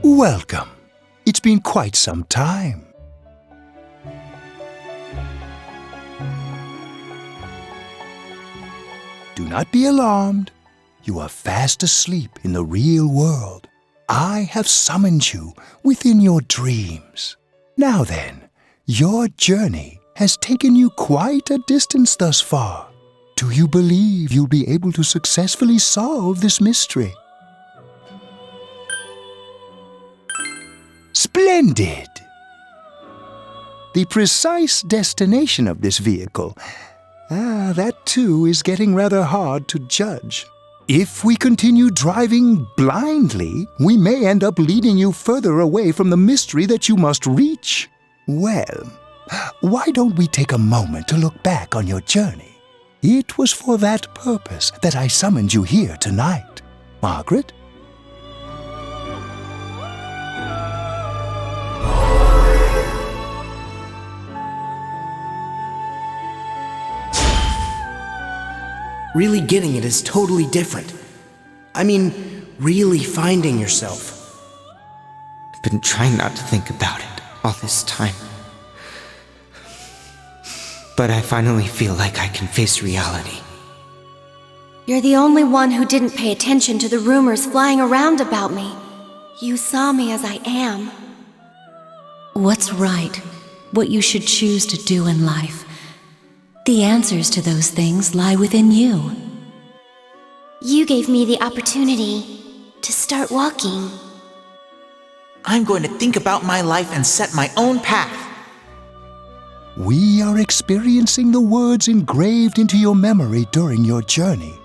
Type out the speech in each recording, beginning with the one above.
Welcome. It's been quite some time. Do not be alarmed. You are fast asleep in the real world. I have summoned you within your dreams. Now then, your journey has taken you quite a distance thus far. Do you believe you'll be able to successfully solve this mystery? Splendid! The precise destination of this vehicle, that too is getting rather hard to judge. If we continue driving blindly, we may end up leading you further away from the mystery that you must reach. Well, why don't we take a moment to look back on your journey? It was for that purpose that I summoned you here tonight. Margaret? Really getting it is totally different. I mean, really finding yourself. I've been trying not to think about it all this time. But I finally feel like I can face reality. You're the only one who didn't pay attention to the rumors flying around about me. You saw me as I am. What's right? What you should choose to do in life? The answers to those things lie within you. You gave me the opportunity to start walking. I'm going to think about my life and set my own path. We are experiencing the words engraved into your memory during your journey.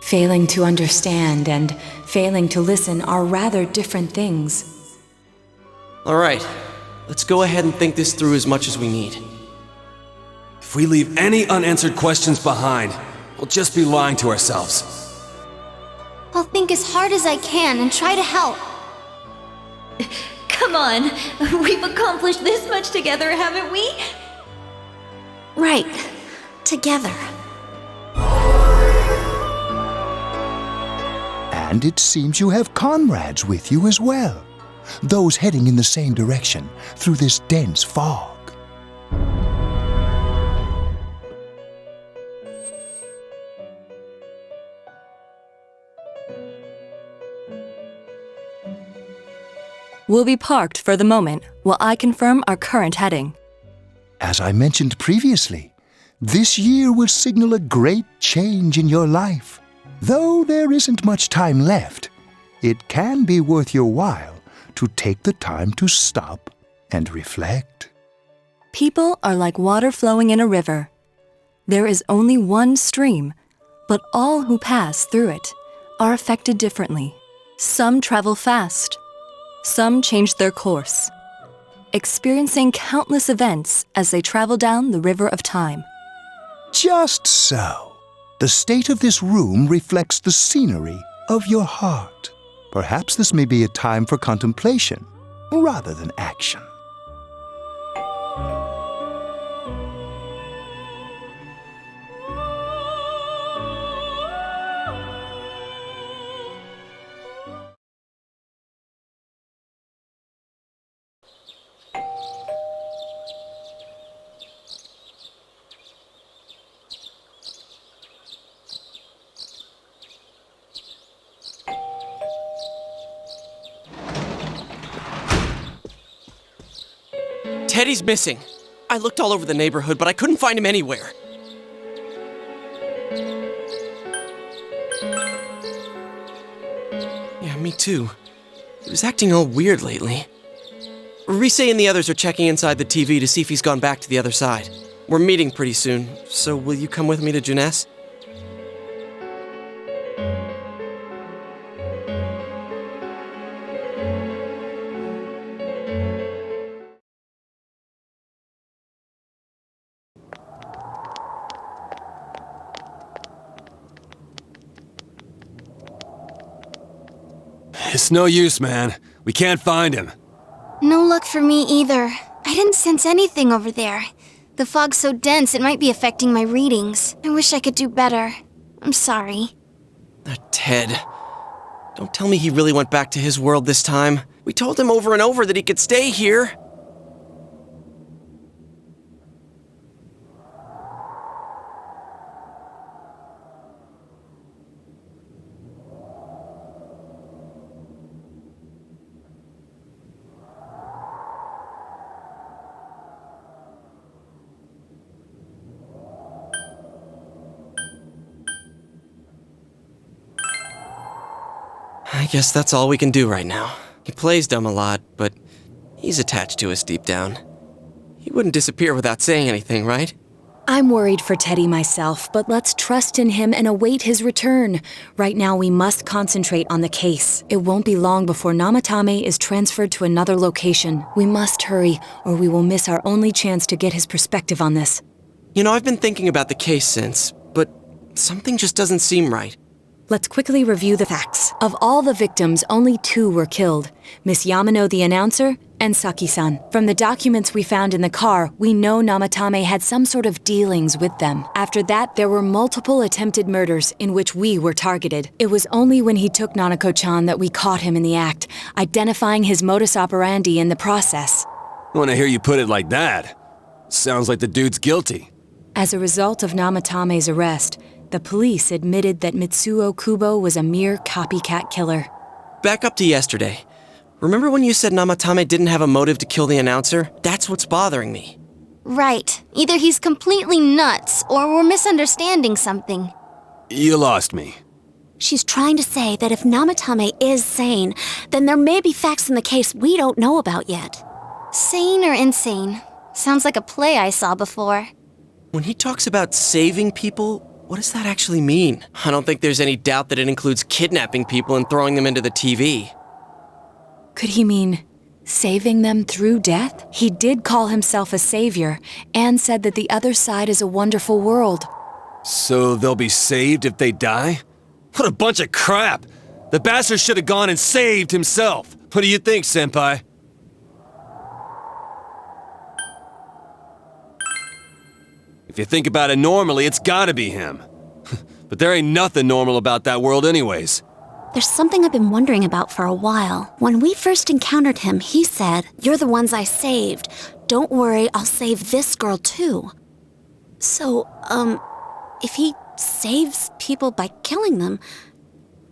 Failing to understand and failing to listen are rather different things. All right, let's go ahead and think this through as much as we need. If we leave any unanswered questions behind, we'll just be lying to ourselves. I'll think as hard as I can and try to help. Come on, we've accomplished this much together, haven't we? Right, together. And it seems you have comrades with you as well. Those heading in the same direction through this dense fog. We'll be parked for the moment while I confirm our current heading. As I mentioned previously, this year will signal a great change in your life. Though there isn't much time left, it can be worth your while to take the time to stop and reflect. People are like water flowing in a river. There is only one stream, but all who pass through it are affected differently. Some travel fast. Some change their course, experiencing countless events as they travel down the river of time. Just so. The state of this room reflects the scenery of your heart. Perhaps this may be a time for contemplation rather than action. Teddy's missing. I looked all over the neighborhood, but I couldn't find him anywhere. Yeah, me too. He was acting all weird lately. Rise and the others are checking inside the TV to see if he's gone back to the other side. We're meeting pretty soon, so will you come with me to Jeunesse? It's no use, man. We can't find him. No luck for me either. I didn't sense anything over there. The fog's so dense it might be affecting my readings. I wish I could do better. I'm sorry. Ted. Don't tell me he really went back to his world this time. We told him over and over that he could stay here. I guess that's all we can do right now. He plays dumb a lot, but he's attached to us deep down. He wouldn't disappear without saying anything, right? I'm worried for Teddy myself, but let's trust in him and await his return. Right now, we must concentrate on the case. It won't be long before Namatame is transferred to another location. We must hurry, or we will miss our only chance to get his perspective on this. You know, I've been thinking about the case since, but something just doesn't seem right. Let's quickly review the facts. Of all the victims, only 2 were killed. Miss Yamano, the announcer, and Saki-san. From the documents we found in the car, we know Namatame had some sort of dealings with them. After that, there were multiple attempted murders in which we were targeted. It was only when he took Nanako-chan that we caught him in the act, identifying his modus operandi in the process. When I hear you put it like that, sounds like the dude's guilty. As a result of Namatame's arrest, the police admitted that Mitsuo Kubo was a mere copycat killer. Back up to yesterday. Remember when you said Namatame didn't have a motive to kill the announcer? That's what's bothering me. Right. Either he's completely nuts, or we're misunderstanding something. You lost me. She's trying to say that if Namatame is sane, then there may be facts in the case we don't know about yet. Sane or insane? Sounds like a play I saw before. When he talks about saving people, what does that actually mean? I don't think there's any doubt that it includes kidnapping people and throwing them into the TV. Could he mean saving them through death? He did call himself a savior and said that the other side is a wonderful world. So they'll be saved if they die? What a bunch of crap! The bastard should have gone and saved himself. What do you think, Senpai? If you think about it normally, it's gotta be him. But there ain't nothing normal about that world anyways. There's something I've been wondering about for a while. When we first encountered him, he said, "You're the ones I saved. Don't worry, I'll save this girl too." So, if he saves people by killing them,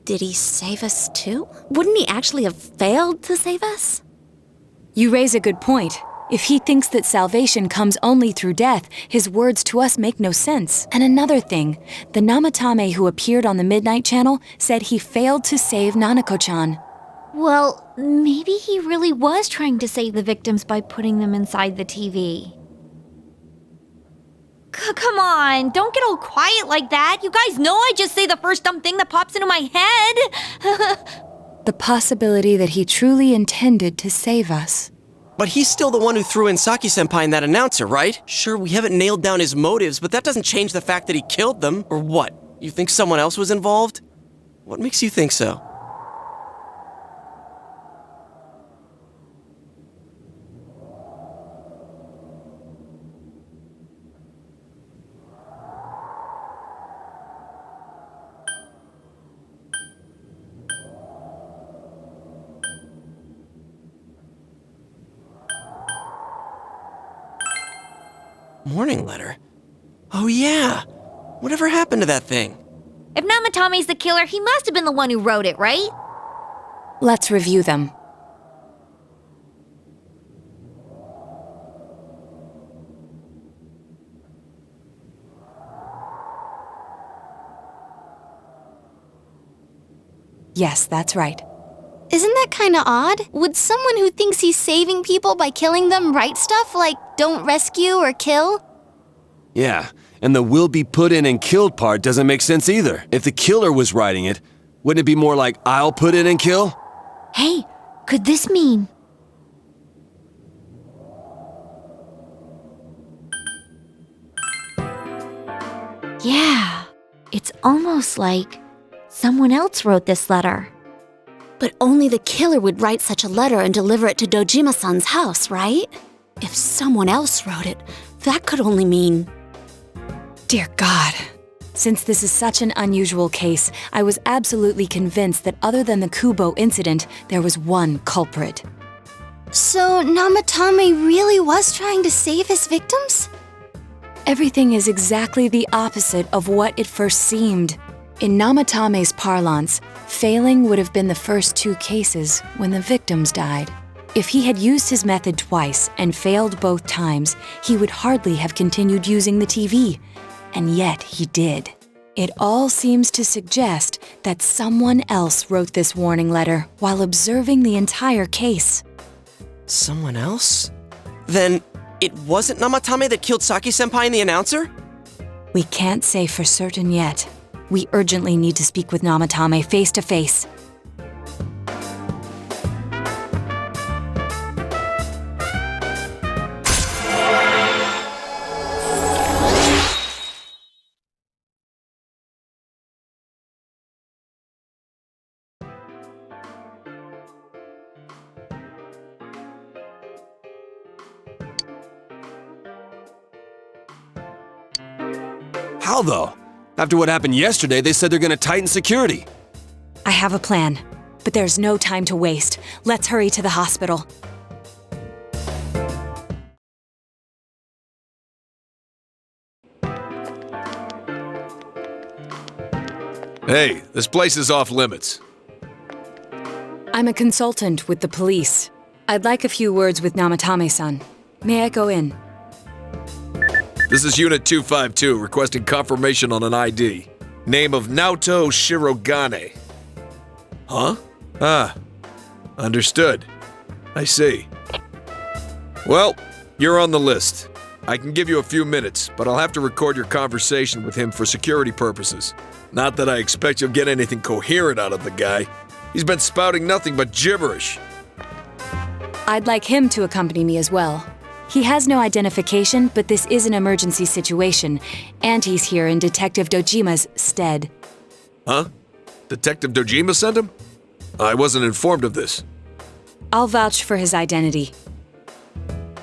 did he save us too? Wouldn't he actually have failed to save us? You raise a good point. If he thinks that salvation comes only through death, his words to us make no sense. And another thing, the Namatame who appeared on the Midnight Channel said he failed to save Nanako-chan. Well, maybe he really was trying to save the victims by putting them inside the TV. Come on, don't get all quiet like that. You guys know I just say the first dumb thing that pops into my head. The possibility that he truly intended to save us. But he's still the one who threw in Saki-senpai and that announcer, right? Sure, we haven't nailed down his motives, but that doesn't change the fact that he killed them. Or what? You think someone else was involved? What makes you think so? Morning letter? Oh yeah! Whatever happened to that thing? If Namatame's the killer, he must have been the one who wrote it, right? Let's review them. Yes, that's right. Isn't that kinda odd? Would someone who thinks he's saving people by killing them write stuff like, "Don't rescue or kill"? Yeah, and the "will be put in and killed" part doesn't make sense either. If the killer was writing it, wouldn't it be more like, "I'll put in and kill"? Hey, could this mean... Yeah, it's almost like someone else wrote this letter. But only the killer would write such a letter and deliver it to Dojima-san's house, right? If someone else wrote it, that could only mean... Dear God, Since this is such an unusual case, I was absolutely convinced that other than the Kubo incident, there was one culprit. So Namatame really was trying to save his victims? Everything is exactly the opposite of what it first seemed. In Namatame's parlance, failing would have been the first 2 cases when the victims died. If he had used his method twice and failed both times, he would hardly have continued using the TV. And yet he did. It all seems to suggest that someone else wrote this warning letter while observing the entire case. Someone else? Then it wasn't Namatame that killed Saki-senpai and the announcer? We can't say for certain yet. We urgently need to speak with Namatame face to face. How though? After what happened yesterday, they said they're gonna tighten security. I have a plan, but there's no time to waste. Let's hurry to the hospital. Hey, this place is off limits. I'm a consultant with the police. I'd like a few words with Namatame-san. May I go in? This is Unit 252, requesting confirmation on an ID. Name of Naoto Shirogane. Huh? Ah. Understood. I see. Well, you're on the list. I can give you a few minutes, but I'll have to record your conversation with him for security purposes. Not that I expect you'll get anything coherent out of the guy. He's been spouting nothing but gibberish. I'd like him to accompany me as well. He has no identification, but this is an emergency situation, and he's here in Detective Dojima's stead. Huh? Detective Dojima sent him? I wasn't informed of this. I'll vouch for his identity.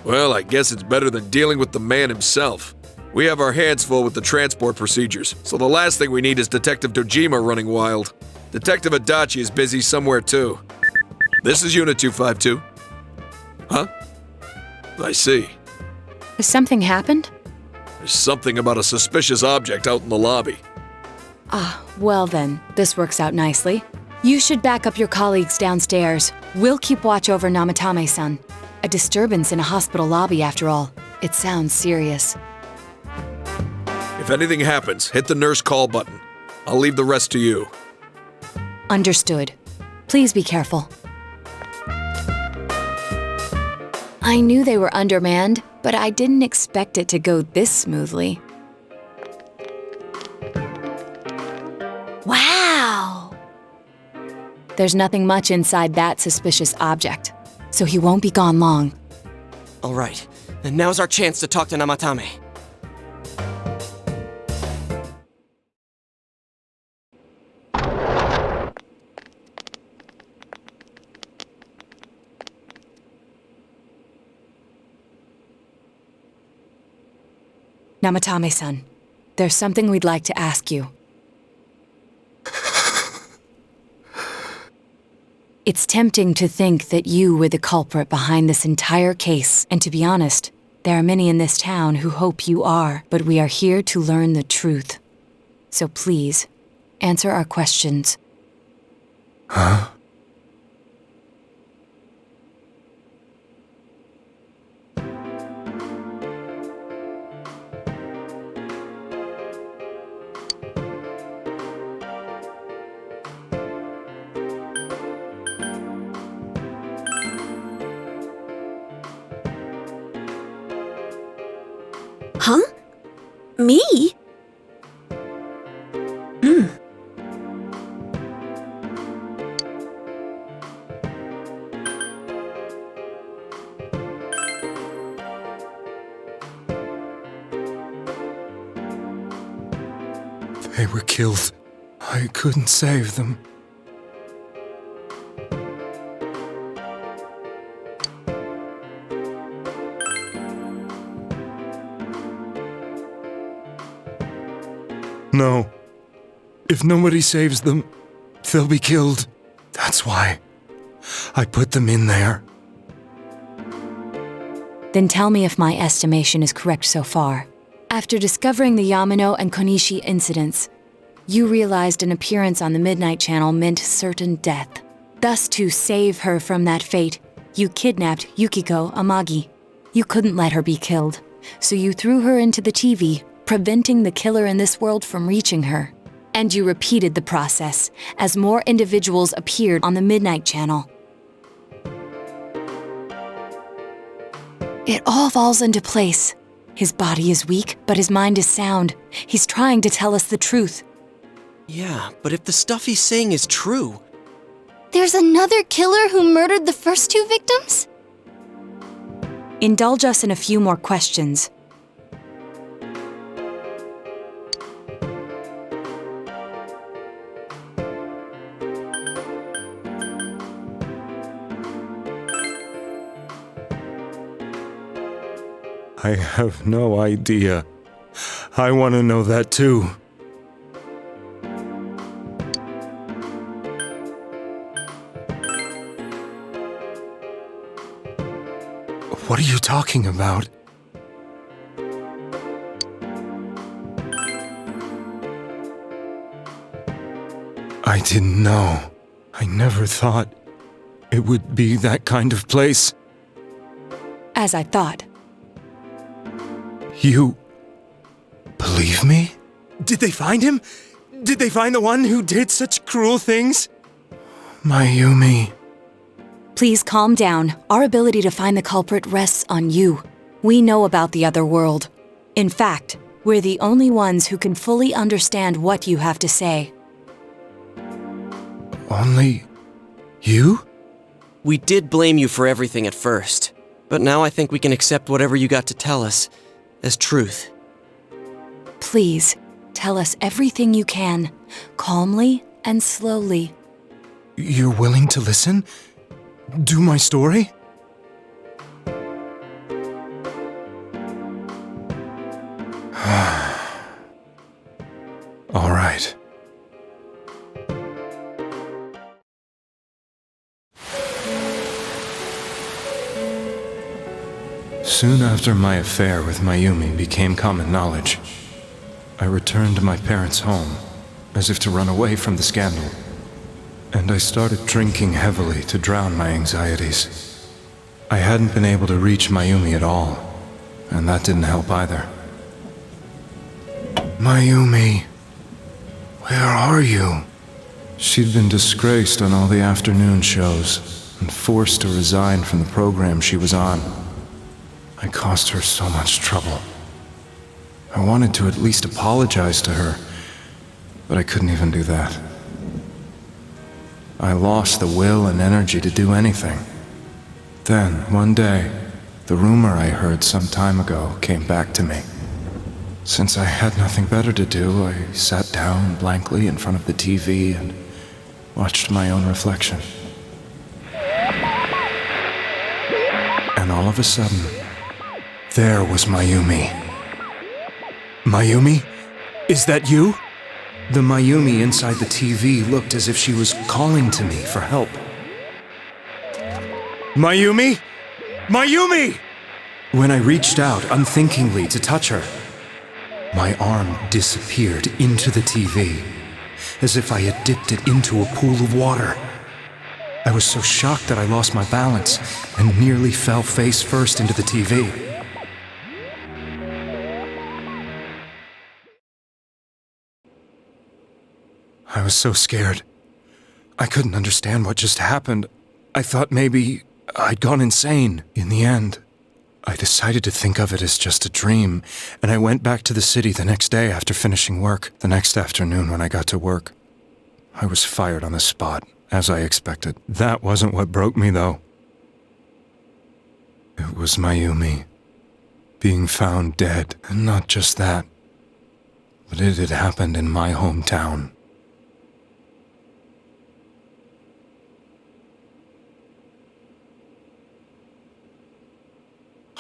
Well, I guess it's better than dealing with the man himself. We have our hands full with the transport procedures, so the last thing we need is Detective Dojima running wild. Detective Adachi is busy somewhere too. This is Unit 252. Huh? I see. Has something happened? There's something about a suspicious object out in the lobby. Ah, well then, this works out nicely. You should back up your colleagues downstairs. We'll keep watch over Namatame-san. A disturbance in a hospital lobby, after all. It sounds serious. If anything happens, hit the nurse call button. I'll leave the rest to you. Understood. Please be careful. I knew they were undermanned, but I didn't expect it to go this smoothly. Wow! There's nothing much inside that suspicious object, so he won't be gone long. All right, then now's our chance to talk to Namatame. Namatame-san, there's something we'd like to ask you. It's tempting to think that you were the culprit behind this entire case, and to be honest, there are many in this town who hope you are, but we are here to learn the truth. So please, answer our questions. Huh? Huh? Me? They were killed. I couldn't save them. No. If nobody saves them, they'll be killed. That's why I put them in there. Then tell me if my estimation is correct so far. After discovering the Yamano and Konishi incidents, you realized an appearance on the Midnight Channel meant certain death. Thus, to save her from that fate, you kidnapped Yukiko Amagi. You couldn't let her be killed, so you threw her into the TV, preventing the killer in this world from reaching her. And you repeated the process as more individuals appeared on the Midnight Channel. It all falls into place. His body is weak, but his mind is sound. He's trying to tell us the truth. Yeah, but if the stuff he's saying is true... There's another killer who murdered the first two victims? Indulge us in a few more questions. I have no idea. I want to know that too. What are you talking about? I didn't know. I never thought it would be that kind of place. As I thought. You believe me? Did they find him? Did they find the one who did such cruel things? Mayumi. Please calm down. Our ability to find the culprit rests on you. We know about the other world. In fact, we're the only ones who can fully understand what you have to say. Only you? We did blame you for everything at first, but now I think we can accept whatever you got to tell us as truth. Please, tell us everything you can, calmly and slowly. You're willing to listen? Do my story? All right. Soon after my affair with Mayumi became common knowledge, I returned to my parents' home, as if to run away from the scandal. And I started drinking heavily to drown my anxieties. I hadn't been able to reach Mayumi at all, and that didn't help either. Mayumi, where are you? She'd been disgraced on all the afternoon shows and forced to resign from the program she was on. I caused her so much trouble. I wanted to at least apologize to her, but I couldn't even do that. I lost the will and energy to do anything. Then, one day, the rumor I heard some time ago came back to me. Since I had nothing better to do, I sat down blankly in front of the TV and watched my own reflection. And all of a sudden, there was Mayumi. Mayumi? Is that you? The Mayumi inside the TV looked as if she was calling to me for help. Mayumi? Mayumi! When I reached out unthinkingly to touch her, my arm disappeared into the TV, as if I had dipped it into a pool of water. I was so shocked that I lost my balance and nearly fell face first into the TV. I was so scared. I couldn't understand what just happened. I thought maybe I'd gone insane. In the end, I decided to think of it as just a dream, and I went back to the city the next day after finishing work. The next afternoon when I got to work, I was fired on the spot, as I expected. That wasn't what broke me, though. It was Mayumi being found dead, and not just that, but it had happened in my hometown.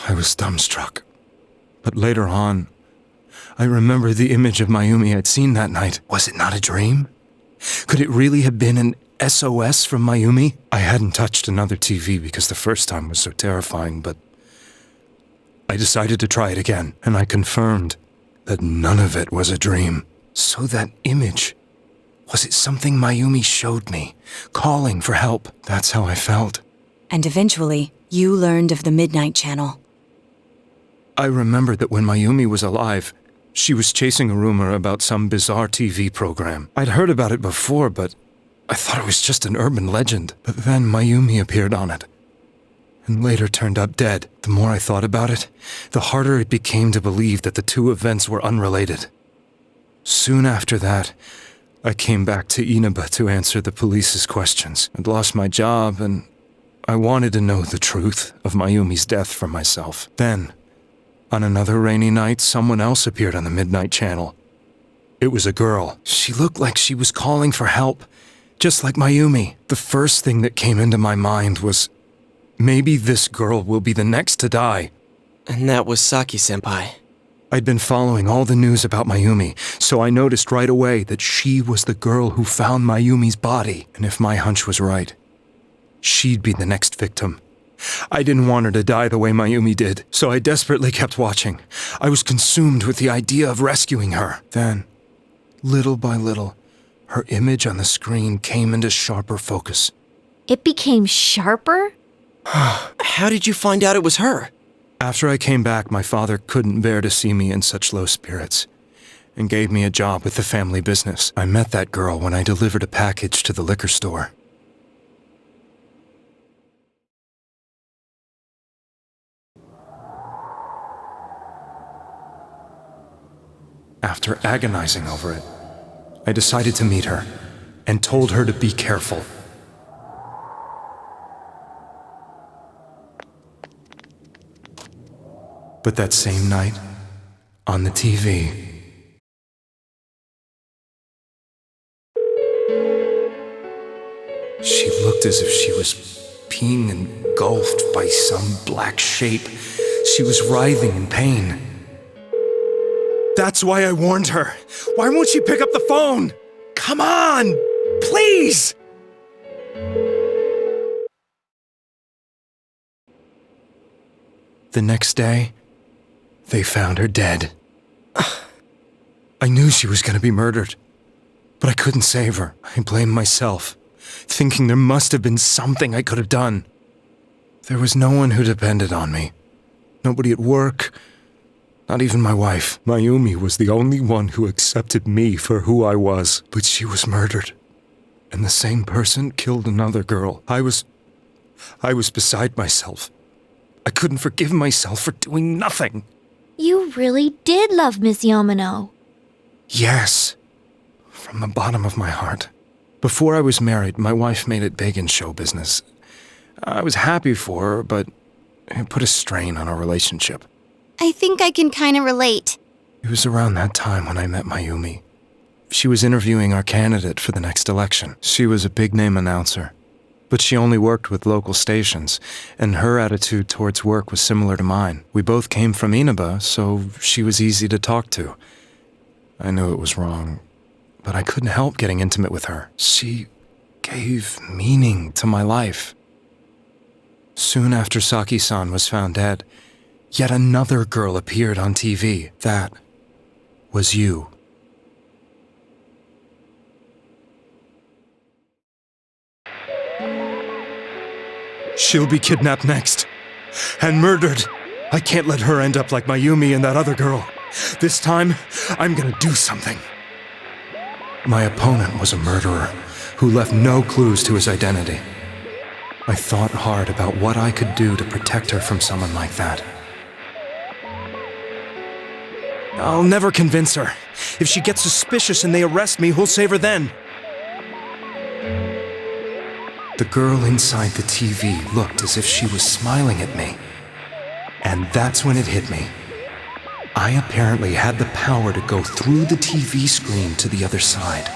I was dumbstruck, but later on, I remember the image of Mayumi I'd seen that night. Was it not a dream? Could it really have been an SOS from Mayumi? I hadn't touched another TV because the first time was so terrifying, but I decided to try it again, and I confirmed that none of it was a dream. So that image, was it something Mayumi showed me, calling for help? That's how I felt. And eventually, you learned of the Midnight Channel. I remembered that when Mayumi was alive, she was chasing a rumor about some bizarre TV program. I'd heard about it before, but I thought it was just an urban legend. But then Mayumi appeared on it, and later turned up dead. The more I thought about it, the harder it became to believe that the two events were unrelated. Soon after that, I came back to Inaba to answer the police's questions. I'd lost my job, and I wanted to know the truth of Mayumi's death for myself. Then, on another rainy night, someone else appeared on the Midnight Channel. It was a girl. She looked like she was calling for help, just like Mayumi. The first thing that came into my mind was, maybe this girl will be the next to die. And that was Saki-senpai. I'd been following all the news about Mayumi, so I noticed right away that she was the girl who found Mayumi's body. And if my hunch was right, she'd be the next victim. I didn't want her to die the way Mayumi did, so I desperately kept watching. I was consumed with the idea of rescuing her. Then, little by little, her image on the screen came into sharper focus. It became sharper? How did you find out it was her? After I came back, my father couldn't bear to see me in such low spirits, and gave me a job with the family business. I met that girl when I delivered a package to the liquor store. After agonizing over it, I decided to meet her, and told her to be careful. But that same night, on the TV, she looked as if she was being engulfed by some black shape. She was writhing in pain. That's why I warned her. Why won't she pick up the phone? Come on! Please! The next day, they found her dead. I knew she was going to be murdered, but I couldn't save her. I blamed myself, thinking there must have been something I could have done. There was no one who depended on me. Nobody at work. Not even my wife. Mayumi was the only one who accepted me for who I was. But she was murdered. And the same person killed another girl. I was beside myself. I couldn't forgive myself for doing nothing. You really did love Miss Yamano. Yes. From the bottom of my heart. Before I was married, my wife made it big in show business. I was happy for her, but it put a strain on our relationship. I think I can kind of relate. It was around that time when I met Mayumi. She was interviewing our candidate for the next election. She was a big-name announcer, but she only worked with local stations, and her attitude towards work was similar to mine. We both came from Inaba, so she was easy to talk to. I knew it was wrong, but I couldn't help getting intimate with her. She gave meaning to my life. Soon after Saki-san was found dead, yet another girl appeared on TV. That was you. She'll be kidnapped next. And murdered. I can't let her end up like Mayumi and that other girl. This time, I'm gonna do something. My opponent was a murderer who left no clues to his identity. I thought hard about what I could do to protect her from someone like that. I'll never convince her. If she gets suspicious and they arrest me, who'll save her then? The girl inside the TV looked as if she was smiling at me. And that's when it hit me. I apparently had the power to go through the TV screen to the other side.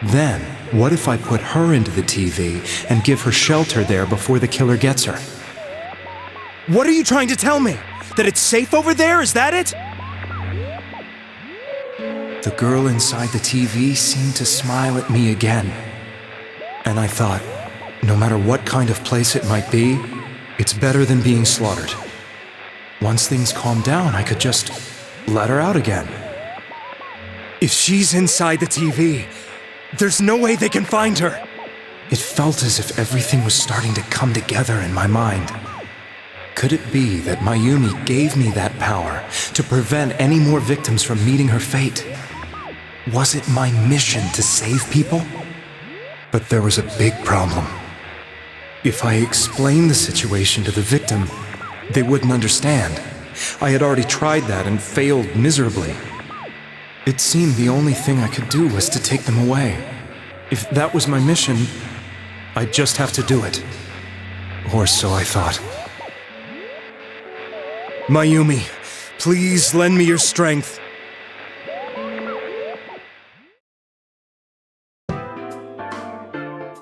Then, what if I put her into the TV and give her shelter there before the killer gets her? What are you trying to tell me? That it's safe over there? Is that it? The girl inside the TV seemed to smile at me again. And I thought, no matter what kind of place it might be, it's better than being slaughtered. Once things calmed down, I could just let her out again. If she's inside the TV, there's no way they can find her. It felt as if everything was starting to come together in my mind. Could it be that Mayumi gave me that power to prevent any more victims from meeting her fate? Was it my mission to save people? But there was a big problem. If I explained the situation to the victim, they wouldn't understand. I had already tried that and failed miserably. It seemed the only thing I could do was to take them away. If that was my mission, I'd just have to do it. Or so I thought. Mayumi, please lend me your strength.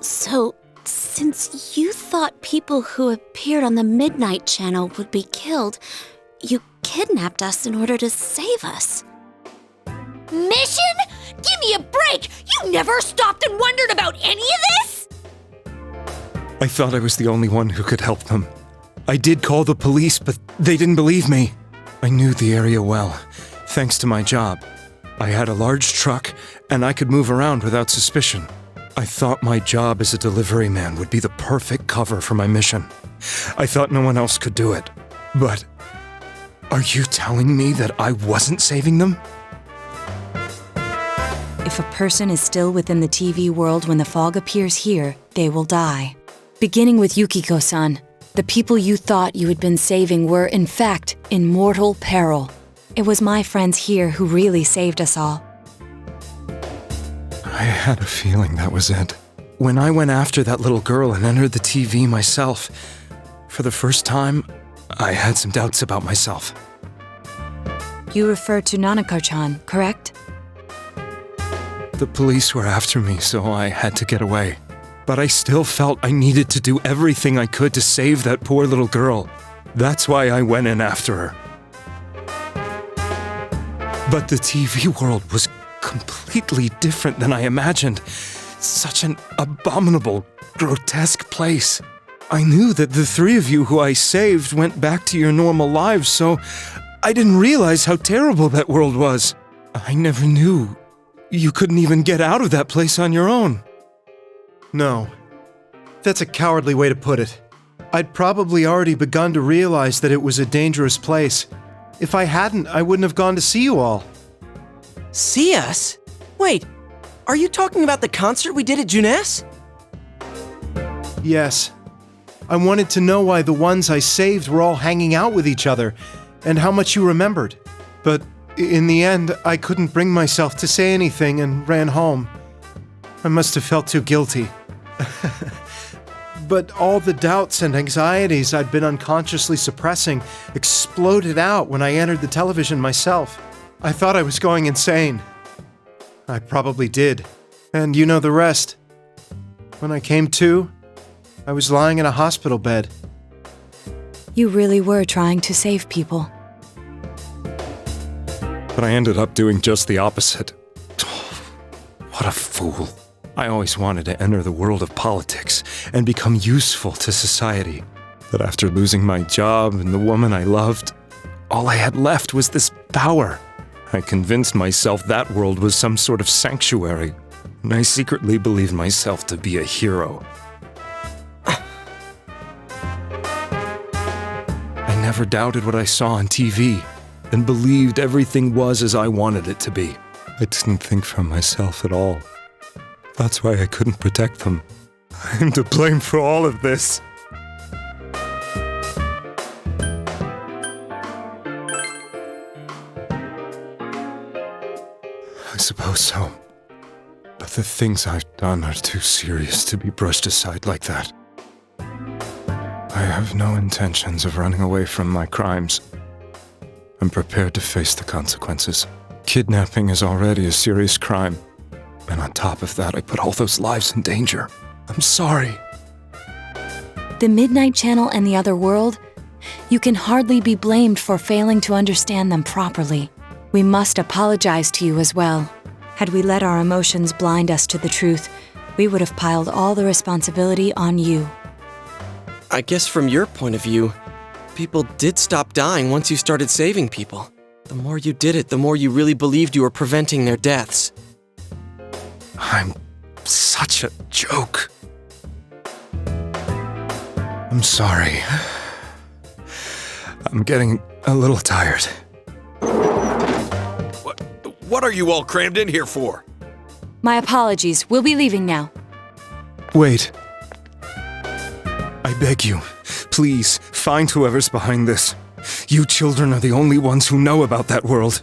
So, since you thought people who appeared on the Midnight Channel would be killed, you kidnapped us in order to save us. Mission? Give me a break! You never stopped and wondered about any of this? I thought I was the only one who could help them. I did call the police, but they didn't believe me. I knew the area well, thanks to my job. I had a large truck, and I could move around without suspicion. I thought my job as a delivery man would be the perfect cover for my mission. I thought no one else could do it. But are you telling me that I wasn't saving them? If a person is still within the TV world when the fog appears here, they will die. Beginning with Yukiko-san, the people you thought you had been saving were, in fact, in mortal peril. It was my friends here who really saved us all. I had a feeling that was it. When I went after that little girl and entered the TV myself, for the first time, I had some doubts about myself. You refer to Nanako-chan, correct? The police were after me, so I had to get away. But I still felt I needed to do everything I could to save that poor little girl. That's why I went in after her. But the TV world was completely different than I imagined. Such an abominable, grotesque place. I knew that the three of you who I saved went back to your normal lives, so I didn't realize how terrible that world was. I never knew you couldn't even get out of that place on your own. No. That's a cowardly way to put it. I'd probably already begun to realize that it was a dangerous place. If I hadn't, I wouldn't have gone to see you all. See us? Wait, are you talking about the concert we did at Juness? Yes. I wanted to know why the ones I saved were all hanging out with each other, and how much you remembered. But in the end, I couldn't bring myself to say anything and ran home. I must have felt too guilty. But all the doubts and anxieties I'd been unconsciously suppressing exploded out when I entered the television myself. I thought I was going insane. I probably did. And you know the rest. When I came to, I was lying in a hospital bed. You really were trying to save people. But I ended up doing just the opposite. What a fool. I always wanted to enter the world of politics and become useful to society. But after losing my job and the woman I loved, all I had left was this power. I convinced myself that world was some sort of sanctuary, and I secretly believed myself to be a hero. I never doubted what I saw on TV, and believed everything was as I wanted it to be. I didn't think for myself at all. That's why I couldn't protect them. I'm to blame for all of this. I suppose so. But the things I've done are too serious to be brushed aside like that. I have no intentions of running away from my crimes. I'm prepared to face the consequences. Kidnapping is already a serious crime. And on top of that, I put all those lives in danger. I'm sorry. The Midnight Channel and the other world, you can hardly be blamed for failing to understand them properly. We must apologize to you as well. Had we let our emotions blind us to the truth, we would have piled all the responsibility on you. I guess from your point of view, people did stop dying once you started saving people. The more you did it, the more you really believed you were preventing their deaths. I'm such a joke. I'm sorry. I'm getting a little tired. What are you all crammed in here for? My apologies. We'll be leaving now. Wait. I beg you, please, find whoever's behind this. You children are the only ones who know about that world.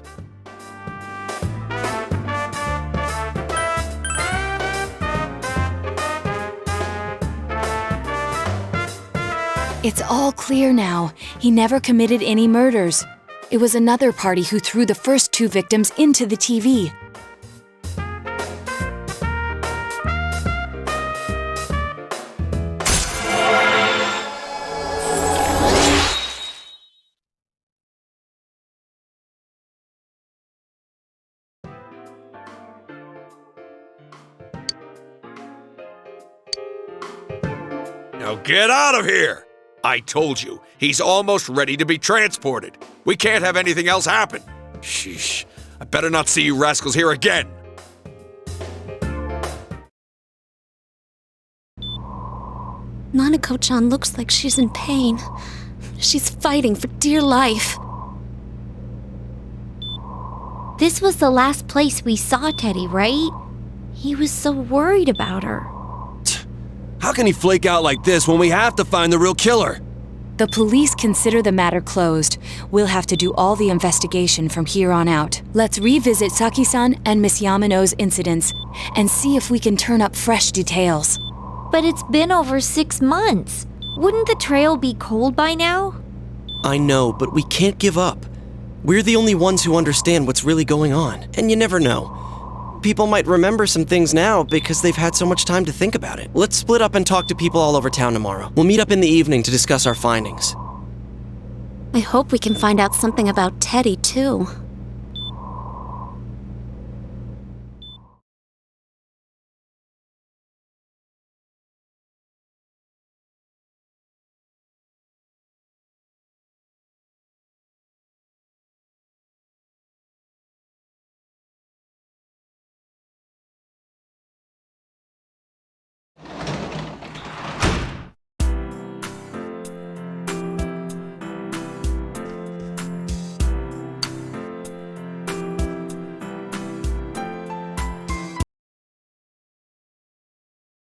It's all clear now. He never committed any murders. It was another party who threw the first 2 victims into the TV. Now get out of here! I told you, he's almost ready to be transported. We can't have anything else happen. Sheesh, I better not see you rascals here again. Nanako-chan looks like she's in pain. She's fighting for dear life. This was the last place we saw Teddy, right? He was so worried about her. How can he flake out like this when we have to find the real killer? The police consider the matter closed. We'll have to do all the investigation from here on out. Let's revisit Saki-san and Miss Yamano's incidents and see if we can turn up fresh details. But it's been over 6 months. Wouldn't the trail be cold by now? I know, but we can't give up. We're the only ones who understand what's really going on, and you never know. People might remember some things now because they've had so much time to think about it. Let's split up and talk to people all over town tomorrow. We'll meet up in the evening to discuss our findings. I hope we can find out something about Teddy, too.